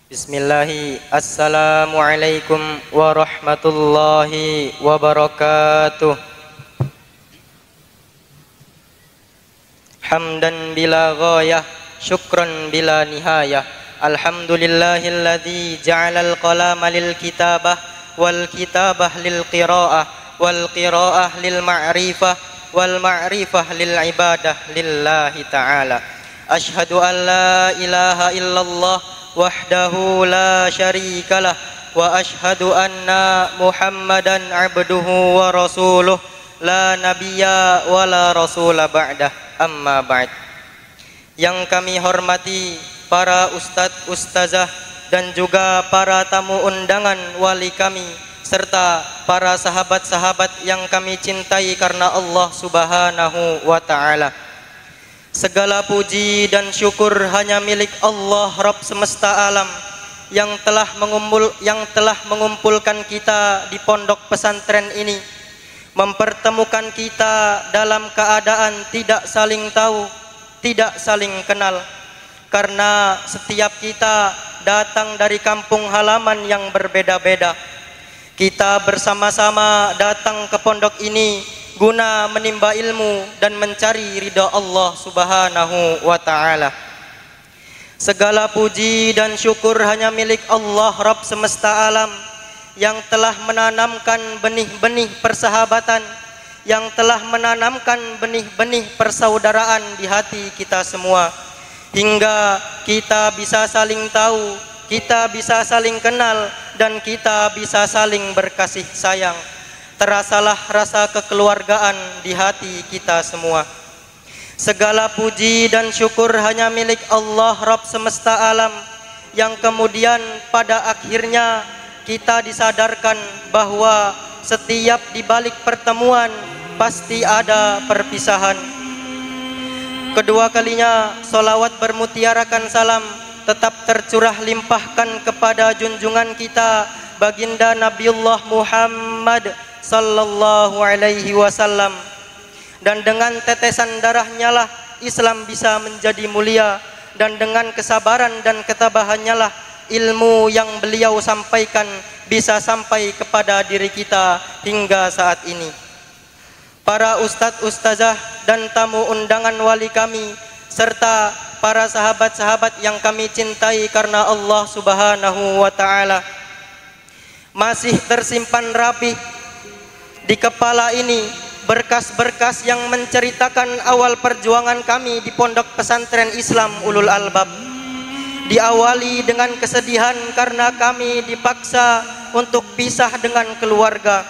Bismillahi, assalamualaikum warahmatullahi wabarakatuh. Hamdan bila ghayah, syukran bila nihayah. Alhamdulillahilladzi ja'alal qalama lil kitabah wal kitabah lil qiraah wal qiraah lil ma'rifah wal ma'rifah lil ibadah lillahi ta'ala. Ashhadu an la ilaha illallah wahdahu la syarikalah wa ashhadu anna Muhammadan abduhu wa rasuluh la nabiyya wa la rasula ba'dah, amma ba'd. Yang kami hormati para ustadz, ustazah dan juga para tamu undangan wali kami serta para sahabat-sahabat yang kami cintai karena Allah Subhanahu wa ta'ala. Segala puji dan syukur hanya milik Allah Rabb semesta alam yang telah mengumpulkan kita di pondok pesantren ini, mempertemukan kita dalam keadaan tidak saling tahu, tidak saling kenal, karena setiap kita datang dari kampung halaman yang berbeda-beda. Kita bersama-sama datang ke pondok ini guna menimba ilmu dan mencari ridha Allah Subhanahu wa ta'ala. Segala puji dan syukur hanya milik Allah Rabb semesta alam yang telah menanamkan benih-benih persahabatan, yang telah menanamkan benih-benih persaudaraan di hati kita semua, hingga kita bisa saling tahu, kita bisa saling kenal, dan kita bisa saling berkasih sayang. Terasalah rasa kekeluargaan di hati kita semua. Segala puji dan syukur hanya milik Allah Rabb semesta alam yang kemudian pada akhirnya kita disadarkan bahwa setiap di balik pertemuan pasti ada perpisahan. Kedua kalinya solawat bermutiarakan salam tetap tercurah limpahkan kepada junjungan kita baginda Nabiullah Muhammad sallallahu alaihi wasallam, dan dengan tetesan darahnya lah Islam bisa menjadi mulia, dan dengan kesabaran dan ketabahannya lah ilmu yang beliau sampaikan bisa sampai kepada diri kita hingga saat ini. Para ustadz, ustazah dan tamu undangan wali kami serta para sahabat-sahabat yang kami cintai karena Allah Subhanahu wa ta'ala, masih tersimpan rapi di kepala ini berkas-berkas yang menceritakan awal perjuangan kami di pondok pesantren Islam Ulul Albab. Diawali dengan kesedihan karena kami dipaksa untuk pisah dengan keluarga.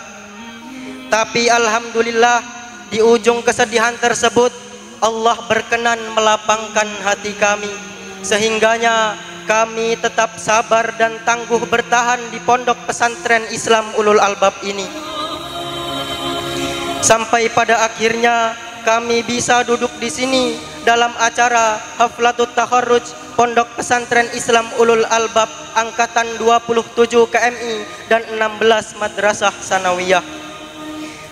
Tapi alhamdulillah di ujung kesedihan tersebut Allah berkenan melapangkan hati kami, sehingganya kami tetap sabar dan tangguh bertahan di pondok pesantren Islam Ulul Albab ini. Sampai pada akhirnya kami bisa duduk di sini dalam acara Haflatut Takharruj Pondok Pesantren Islam Ulul Albab angkatan 27 KMI dan 16 Madrasah Sanawiyah.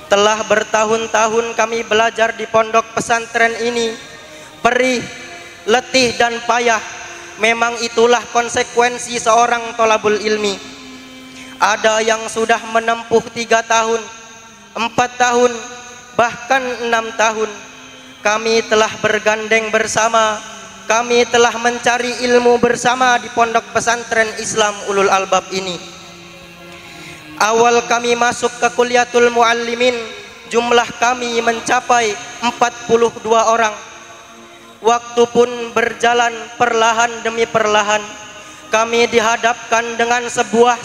Telah bertahun-tahun kami belajar di pondok pesantren ini, perih, letih dan payah. Memang itulah konsekuensi seorang thalabul ilmi. Ada yang sudah menempuh 3 tahun, 4 tahun, bahkan 6 tahun. Kami telah bergandeng bersama, kami telah mencari ilmu bersama di pondok pesantren Islam Ulul Albab ini. Awal kami masuk ke Kuliatul Muallimin, jumlah kami mencapai 42 orang. Waktu pun berjalan perlahan demi perlahan. Kami dihadapkan dengan sebuah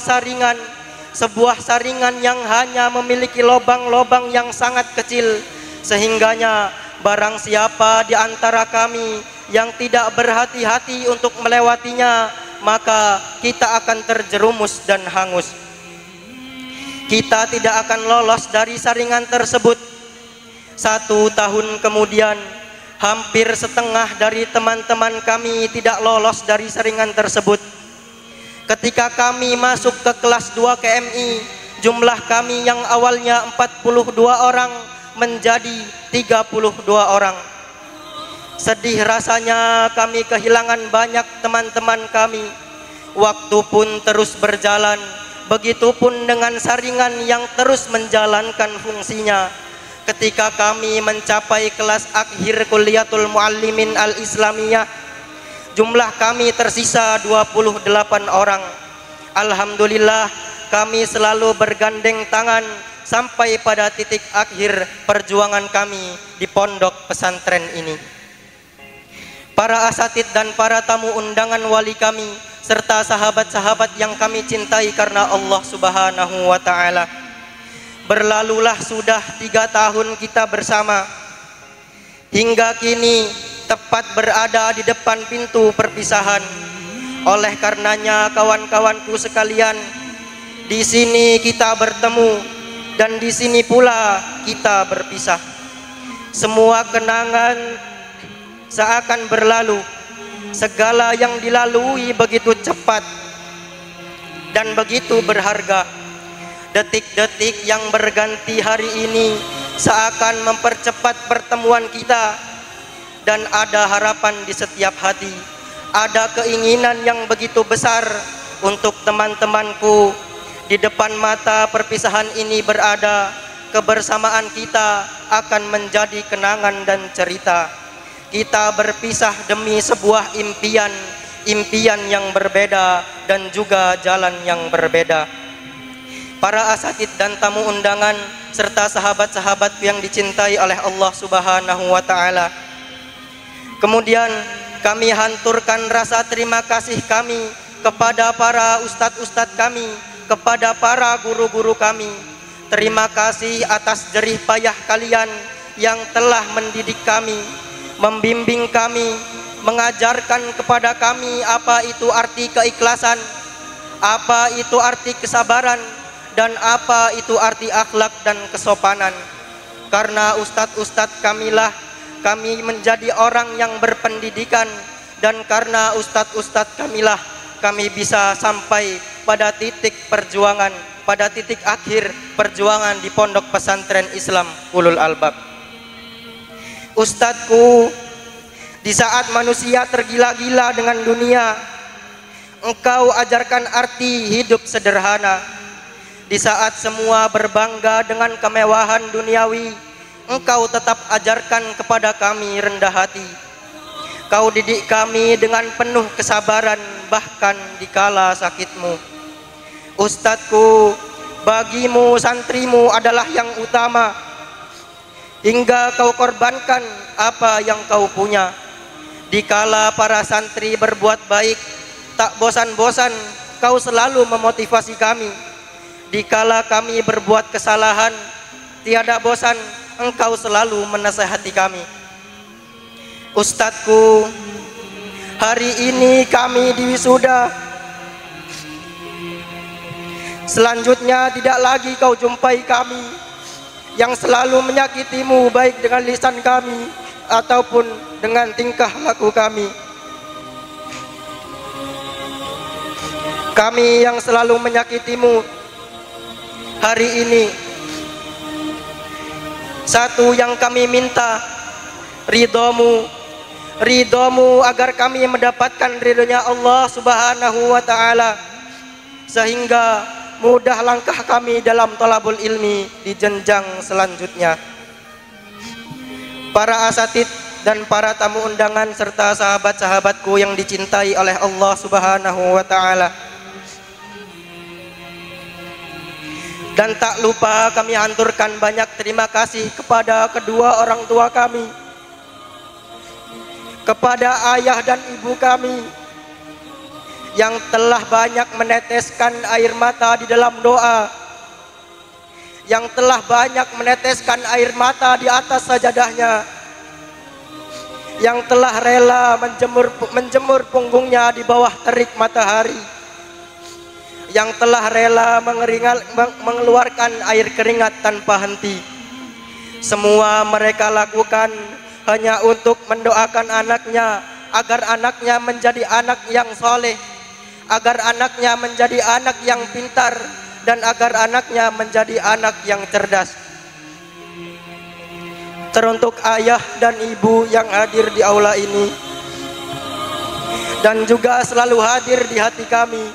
saringan yang hanya memiliki lobang-lobang yang sangat kecil, sehingganya barang siapa di antara kami yang tidak berhati-hati untuk melewatinya, maka kita akan terjerumus dan hangus. Kita tidak akan lolos dari saringan tersebut. 1 tahun kemudian, hampir setengah dari teman-teman kami tidak lolos dari saringan tersebut. Ketika kami masuk ke kelas 2 KMI, jumlah kami yang awalnya 42 orang menjadi 32 orang. Sedih rasanya kami kehilangan banyak teman-teman kami. waktu pun terus berjalan. Begitupun dengan saringan yang terus menjalankan fungsinya. Ketika kami mencapai kelas akhir Kulliyatul Muallimin Al-Islamiyah, jumlah kami tersisa 28 orang. Alhamdulillah, kami selalu bergandeng tangan sampai pada titik akhir perjuangan kami di pondok pesantren ini. Para asatid dan para tamu undangan wali kami, serta sahabat-sahabat yang kami cintai karena Allah Subhanahu wa ta'ala. Berlalulah sudah 3 tahun kita bersama. Hingga kini tepat berada di depan pintu perpisahan. Oleh karenanya kawan-kawanku sekalian, di sini kita bertemu dan di sini pula kita berpisah. Semua kenangan seakan berlalu. Segala yang dilalui begitu cepat dan begitu berharga. Detik-detik yang berganti hari ini seakan mempercepat pertemuan kita. Dan ada harapan di setiap hati, ada keinginan yang begitu besar untuk teman-temanku. Di depan mata perpisahan ini berada, kebersamaan kita akan menjadi kenangan dan cerita. Kita berpisah demi sebuah impian, impian yang berbeda dan juga jalan yang berbeda. Para asatid dan tamu undangan serta sahabat-sahabat yang dicintai oleh Allah Subhanahu wa ta'ala. Kemudian kami hanturkan rasa terima kasih kami kepada para ustadz-ustadz kami, kepada para guru-guru kami. Terima kasih atas jerih payah kalian yang telah mendidik kami, membimbing kami, mengajarkan kepada kami apa itu arti keikhlasan, apa itu arti kesabaran, dan apa itu arti akhlak dan kesopanan. Karena ustadz-ustadz kamilah kami menjadi orang yang berpendidikan, dan karena ustadz-ustadz kamilah kami bisa sampai pada titik perjuangan, pada titik akhir perjuangan di pondok pesantren Islam Ulul Albab. Ustadzku, di saat manusia tergila-gila dengan dunia, engkau ajarkan arti hidup sederhana. Di saat semua berbangga dengan kemewahan duniawi, engkau tetap ajarkan kepada kami rendah hati. Kau didik kami dengan penuh kesabaran bahkan dikala sakitmu. Ustadzku, bagimu santrimu adalah yang utama, hingga kau korbankan apa yang kau punya. Dikala para santri berbuat baik, tak bosan-bosan kau selalu memotivasi kami. Dikala kami berbuat kesalahan, tiada bosan engkau selalu menasihati kami. Ustadzku, hari ini kami diwisuda. Selanjutnya tidak lagi kau jumpai kami yang selalu menyakitimu, baik dengan lisan kami ataupun dengan tingkah laku kami. Kami yang selalu menyakitimu, hari ini satu yang kami minta, ridhomu, ridhomu agar kami mendapatkan ridhonya Allah Subhanahu wa ta'ala, sehingga mudah langkah kami dalam thalabul ilmi di jenjang selanjutnya. Para asatid dan para tamu undangan serta sahabat-sahabatku yang dicintai oleh Allah Subhanahu wa ta'ala, dan tak lupa kami hanturkan banyak terima kasih kepada kedua orang tua kami, kepada ayah dan ibu kami yang telah banyak meneteskan air mata di dalam doa, yang telah banyak meneteskan air mata di atas sajadahnya, yang telah rela menjemur punggungnya di bawah terik matahari, yang telah rela mengeluarkan air keringat tanpa henti. Semua mereka lakukan hanya untuk mendoakan anaknya agar anaknya menjadi anak yang soleh, agar anaknya menjadi anak yang pintar, dan agar anaknya menjadi anak yang cerdas. Teruntuk ayah dan ibu yang hadir di aula ini, dan juga selalu hadir di hati kami.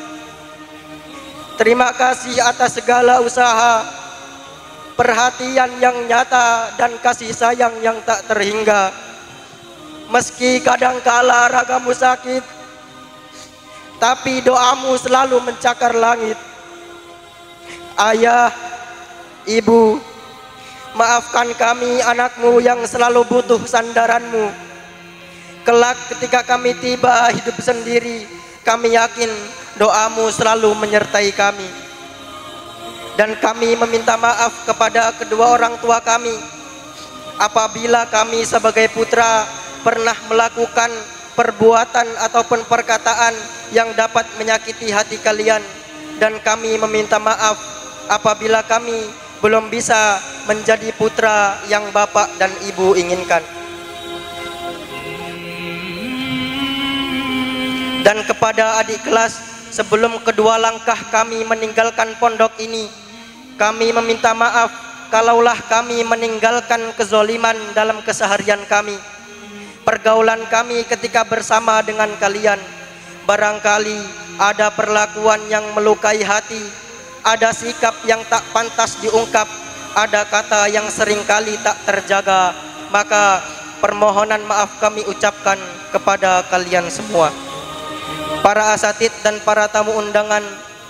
Terima kasih atas segala usaha, perhatian yang nyata dan kasih sayang yang tak terhingga. Meski kadangkala ragamu sakit, tapi doamu selalu mencakar langit. Ayah, Ibu, maafkan kami anakmu yang selalu butuh sandaranmu. Kelak ketika kami tiba hidup sendiri, kami yakin doamu selalu menyertai kami. Dan kami meminta maaf kepada kedua orang tua kami apabila kami sebagai putra pernah melakukan perbuatan ataupun perkataan yang dapat menyakiti hati kalian. Dan kami meminta maaf apabila kami belum bisa menjadi putra yang bapak dan ibu inginkan. Dan kepada adik kelas, sebelum kedua langkah kami meninggalkan pondok ini, kami meminta maaf kalaulah kami meninggalkan kezoliman dalam keseharian kami. Pergaulan kami ketika bersama dengan kalian, barangkali ada perlakuan yang melukai hati, ada sikap yang tak pantas diungkap, ada kata yang seringkali tak terjaga. Maka permohonan maaf kami ucapkan kepada kalian semua, para asatid dan para tamu undangan,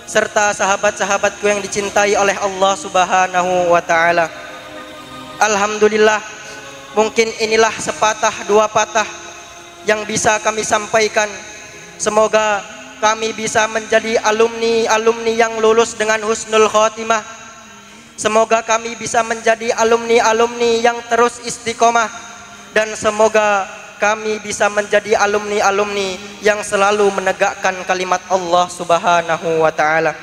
serta sahabat-sahabatku yang dicintai oleh Allah Subhanahu wa ta'ala. Alhamdulillah, mungkin inilah sepatah dua patah yang bisa kami sampaikan. Semoga kami bisa menjadi alumni yang lulus dengan husnul khotimah. Semoga kami bisa menjadi alumni yang terus istiqomah. Dan semoga kami bisa menjadi alumni yang selalu menegakkan kalimat Allah Subhanahu wa ta'ala.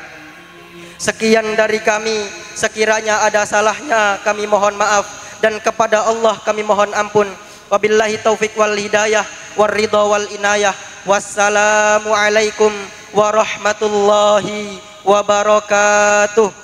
Sekian dari kami, sekiranya ada salahnya kami mohon maaf, dan kepada Allah kami mohon ampun. Wabillahi taufik wal hidayah war ridha wal inayah. Wassalamualaikum warahmatullahi wabarakatuh.